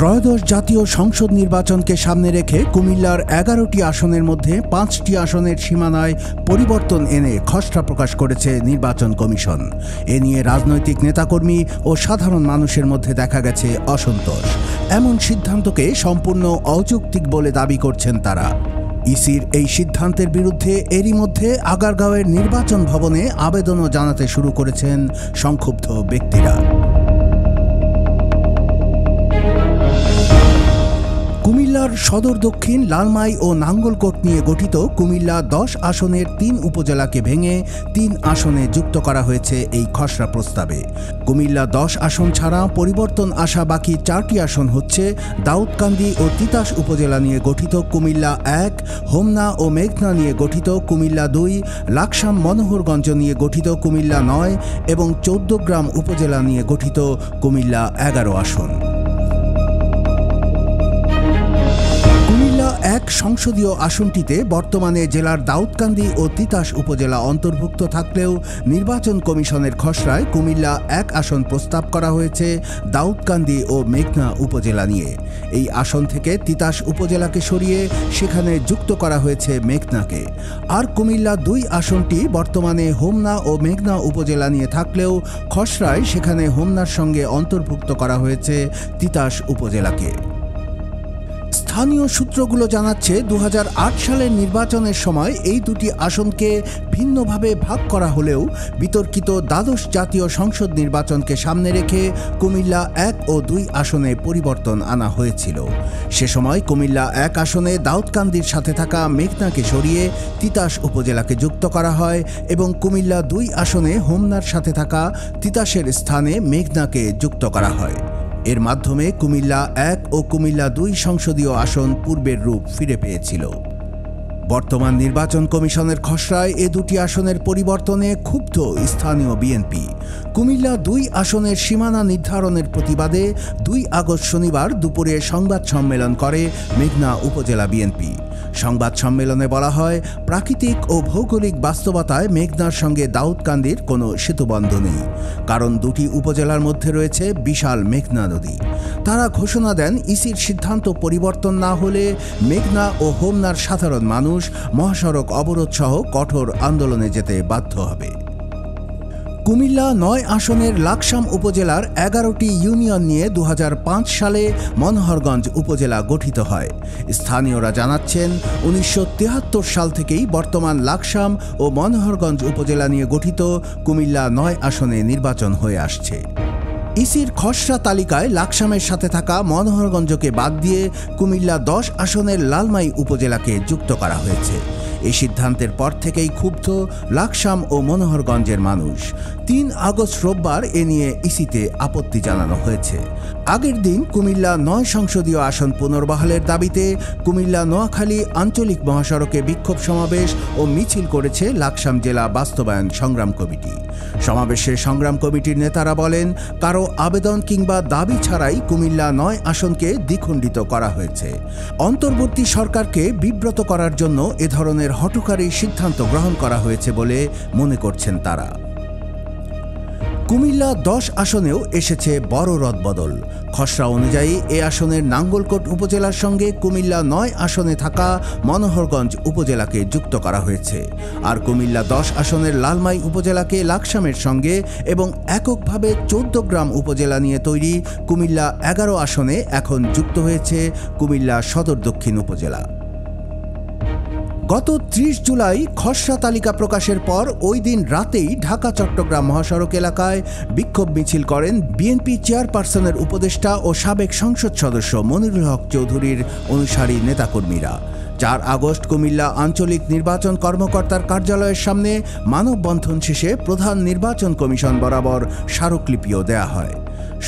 ত্রয়োদশ জাতীয় সংসদ নির্বাচনকে সামনে রেখে কুমিল্লার 11টি আসনের মধ্যে 5টি আসনের সীমানায় পরিবর্তন এনে খসড়া প্রকাশ করেছে নির্বাচন কমিশন। এ নিয়ে রাজনৈতিক নেতাকর্মী ও সাধারণ মানুষের মধ্যে দেখা গেছে অসন্তোষ। এমন সিদ্ধান্তকে সম্পূর্ণ অযৌক্তিক বলে দাবি করছেন তারা। ইসির এই সিদ্ধান্তের বিরুদ্ধে এরই মধ্যে আগারগাঁওয়ের নির্বাচন ভবনে আবেদনও জানাতে শুরু করেছেন সংক্ষুব্ধ ব্যক্তিরা। কুমিল্লার সদর দক্ষিণ, লালমাই ও নাঙ্গলকোট নিয়ে গঠিত কুমিল্লা 10 আসনের 3 উপজেলাকে ভেঙে 3 আসনে যুক্ত করা হয়েছে এই খসড়া প্রস্তাবে। কুমিল্লা 10 আসন ছাড়া পরিবর্তন আসা বাকি 4টি আসন হচ্ছে দাউদকান্দি ও তিতাস উপজেলা নিয়ে গঠিত কুমিল্লা 1, হোমনা ও মেঘনা নিয়ে গঠিত কুমিল্লা 2, লাকসাম মনোহরগঞ্জ নিয়ে গঠিত কুমিল্লা 9 এবং 14 গ্রাম উপজেলা নিয়ে গঠিত কুমিল্লা 11 আসন। কুমিল্লা 1 সংসদীয় আসনটিতে বর্তমানে জেলার দাউদকান্দি ও তিতাস উপজেলা অন্তর্ভুক্ত থাকলেও নির্বাচন কমিশনের খসড়ায় কুমিল্লা 1 আসন প্রস্তাব করা হয়েছে দাউদকান্দি ও মেঘনা উপজেলা নিয়ে। এই আসন থেকে তিতাস উপজেলাকে সরিয়ে সেখানে যুক্ত করা হয়েছে মেঘনাকে। আর কুমিল্লা 2 আসনটি বর্তমানে হোমনা ও মেঘনা উপজেলা নিয়ে থাকলেও খসড়ায় সেখানে হোমনার সঙ্গে অন্তর্ভুক্ত করা হয়েছে তিতাস উপজেলাকে। স্থানীয় সূত্রগুলো জানাচ্ছে 2008 সালের নির্বাচনের সময় এই দুটি আসনকে ভিন্নভাবে ভাগ করা হলেও বিতর্কিত দ্বাদশ জাতীয় সংসদ নির্বাচনকে সামনে রেখে কুমিল্লা 1 ও 2 আসনে পরিবর্তন আনা হয়েছিল। সে সময় কুমিল্লা 1 আসনে দাউদকান্দির সাথে থাকা মেঘনাকে সরিয়ে তিতাস উপজেলাকে যুক্ত করা হয় এবং কুমিল্লা 2 আসনে হোমনার সাথে থাকা তিতাসের স্থানে মেঘনাকে যুক্ত করা হয়। এর মাধ্যমে কুমিল্লা 1 ও কুমিল্লা 2 সংসদীয় আসন পূর্বের রূপ ফিরে পেয়েছিল। বর্তমান নির্বাচন কমিশনের খসড়ায় এ দুটি আসনের পরিবর্তনে ক্ষুব্ধ স্থানীয় বিএনপি। কুমিল্লা 2 আসনের সীমানা নির্ধারণের প্রতিবাদে 2 আগস্ট শনিবার দুপুরে সংবাদ সম্মেলন করে মেঘনা উপজেলা বিএনপি। সংবাদ সম্মেলনে বলা হয়, প্রাকৃতিক ও ভৌগোলিক বাস্তবতায় মেঘনার সঙ্গে দাউদকান্দির কোনো সেতুবন্ধ নেই, কারণ দুটি উপজেলার মধ্যে রয়েছে বিশাল মেঘনা নদী। তারা ঘোষণা দেন, ইসির সিদ্ধান্ত পরিবর্তন না হলে মেঘনা ও হোমনার সাধারণ মানুষ মহাসড়ক অবরোধ সহ কঠোর আন্দোলনে যেতে বাধ্য হবে। কুমিল্লা 9 আসনের লাকসাম উপজেলার 11টি ইউনিয়ন নিয়ে 2005 সালে মনোহরগঞ্জ উপজেলা গঠিত হয়। স্থানীয়রা জানাচ্ছেন, 1973 সাল থেকেই বর্তমান লাকসাম ও মনোহরগঞ্জ উপজেলা নিয়ে গঠিত কুমিল্লা 9 আসনে নির্বাচন হয়ে আসছে। ইসির খসড়া তালিকায় লাকসামের সাথে থাকা মনোহরগঞ্জকে বাদ দিয়ে কুমিল্লা 10 আসনের লালমাই উপজেলাকে যুক্ত করা হয়েছে। এই সিদ্ধান্তের পর থেকেই ক্ষুব্ধ লাকসাম ও মনোহরগঞ্জের মানুষ। 3 আগস্ট রোববার এ নিয়ে ইসিতে আপত্তি জানানো হয়েছে। আগের দিন কুমিল্লা 9 সংসদীয় আসন পুনর্বহালের দাবিতে কুমিল্লা নোয়াখালী আঞ্চলিক মহাসড়কে বিক্ষোভ সমাবেশ ও মিছিল করেছে লাকসাম জেলা বাস্তবায়ন সংগ্রাম কমিটি। সমাবেশে সংগ্রাম কমিটির নেতারা বলেন, কারো আবেদন কিংবা দাবি ছাড়াই কুমিল্লা 9 আসনকে দ্বিখণ্ডিত করা হয়েছে। অন্তর্বর্তী সরকারকে বিব্রত করার জন্য এ ধরনের হঠকারী সিদ্ধান্ত গ্রহণ করা হয়েছে বলে মনে করছেন তারা। কুমিল্লা 10 আসনেও এসেছে বড় রদবদল। খসড়া অনুযায়ী এ আসনের নাঙ্গলকোট উপজেলার সঙ্গে কুমিল্লা 9 আসনে থাকা মনোহরগঞ্জ উপজেলাকে যুক্ত করা হয়েছে। আর কুমিল্লা 10 আসনের লালমাই উপজেলাকে লাকসামের সঙ্গে এবং এককভাবে 14 গ্রাম উপজেলা নিয়ে তৈরি কুমিল্লা 11 আসনে এখন যুক্ত হয়েছে কুমিল্লা সদর দক্ষিণ উপজেলা। গত 30 জুলাই খসড়া তালিকা প্রকাশের পর ওই দিন রাতেই ঢাকা চট্টগ্রাম মহাসড়ক এলাকায় বিক্ষোভ মিছিল করেন বিএনপি চেয়ারপারসনের উপদেষ্টা ও সাবেক সংসদ সদস্য মনিরুল হক চৌধুরীর অনুসারী নেতাকর্মীরা। 4 আগস্ট কুমিল্লা আঞ্চলিক নির্বাচন কর্মকর্তার কার্যালয়ের সামনে মানববন্ধন শেষে প্রধান নির্বাচন কমিশন বরাবর স্মারকলিপিও দেয়া হয়।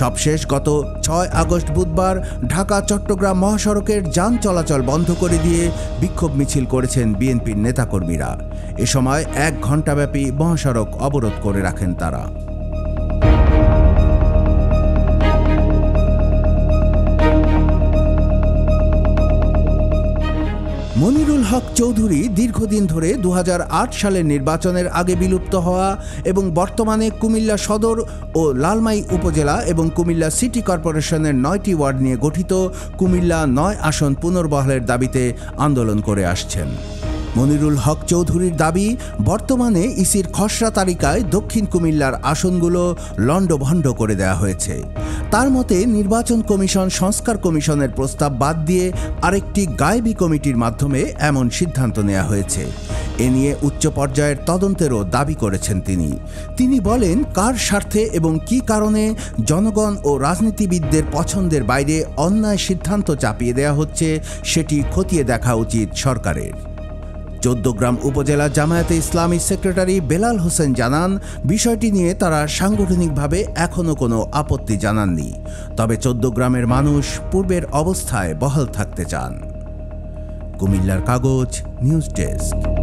সবশেষ গত 6 আগস্ট বুধবার ঢাকা চট্টগ্রাম মহাসড়কের যান চলাচল বন্ধ করে দিয়ে বিক্ষোভ মিছিল করেছেন বিএনপির নেতাকর্মীরা। এ সময় 1 ঘণ্টাব্যাপী মহাসড়ক অবরোধ করে রাখেন তারা। মনিরুল হক হক চৌধুরী দীর্ঘদিন ধরে 2008 সালের নির্বাচনের আগে বিলুপ্ত হওয়া এবং বর্তমানে কুমিল্লা সদর ও লালমাই উপজেলা এবং কুমিল্লা সিটি কর্পোরেশনের 9টি ওয়ার্ড নিয়ে গঠিত কুমিল্লা 9 আসন পুনর্বহালের দাবিতে আন্দোলন করে আসছেন। মনিরুল হক চৌধুরীর দাবি, বর্তমানে ইসির খসড়া তালিকায় দক্ষিণ কুমিল্লার আসনগুলো লণ্ডভণ্ড করে দেওয়া হয়েছে। তার মতে নির্বাচন কমিশন সংস্কার কমিশনের প্রস্তাব বাদ দিয়ে আরেকটি গায়েবী কমিটির মাধ্যমে এমন সিদ্ধান্ত নেওয়া হয়েছে। এ নিয়ে উচ্চ পর্যায়ের তদন্তেরও দাবি করেছেন তিনি বলেন, কার স্বার্থে এবং কী কারণে জনগণ ও রাজনীতিবিদদের পছন্দের বাইরে অন্যায় সিদ্ধান্ত চাপিয়ে দেওয়া হচ্ছে সেটি খতিয়ে দেখা উচিত সরকারের। চৌদ্দগ্রাম উপজেলা জামায়াতে ইসলামী সেক্রেটারি বেলাল হোসেন জানান, বিষয়টি নিয়ে তারা সাংগঠনিকভাবে এখনও কোনো আপত্তি জানাননি, তবে চৌদ্দগ্রামের মানুষ পূর্বের অবস্থায় বহাল থাকতে চান। কুমিল্লার কাগজ নিউজ ডেস্ক।